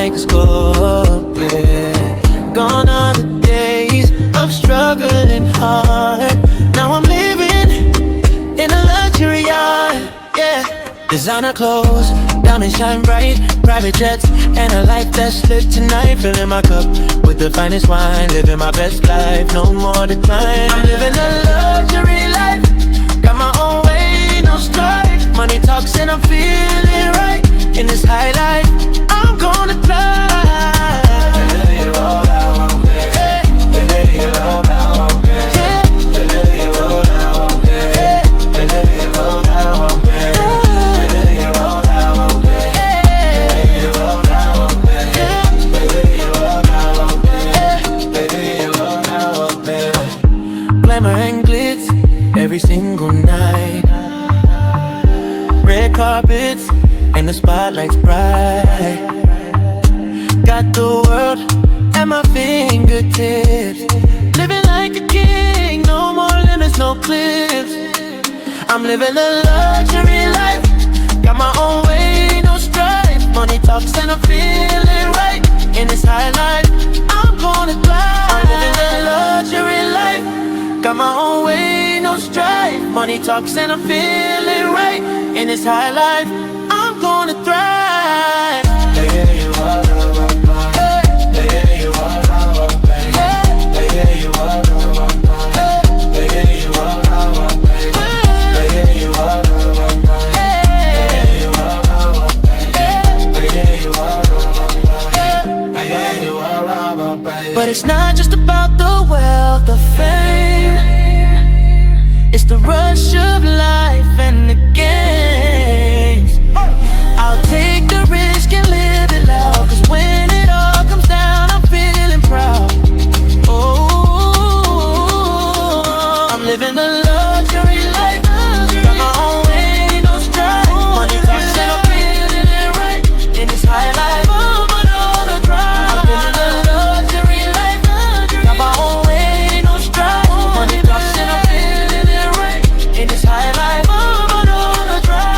make us go, yeah. Gone are the days of struggling hard. Now I'm living in a luxury yacht, yeah. Designer clothes, diamonds shine bright, private jets, and a life that's lit tonight. Filling my cup with the finest wine, living my best life, no more decline. I'm living a luxury life, got my own way, no strife. Money talks and I'm feeling right. In this high life, I'm gonna fly. Glamour and glitz every single night. Red carpets and the spotlight's bright. Got the world at my fingertips. Living like a king, no more limits, no cliffs. I'm living a luxury life, got my own way, no strife. Money talks and I'm feeling right. In this high life, I'm gonna fly. I'm living a luxury life, got my own way, no strife. Money talks and I'm feeling right. In this high life, I'm gonna thrive. Yeah, you are, yeah, you are, yeah, you are, but it's not just about the wealth, the fame. It's the rush of life and the games. I'll take the risk and live it loud, 'cause when it all comes down, I'm feeling proud. Oh, I'm living a luxury life, got my own way, no strife. Money talks and I'm feeling it right. In this high life, I'm on the drive. I'm living a luxury life, got my own way, no strife. Money talks and I'm feeling it right. In this high life, I'm on the drive.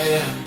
Yeah.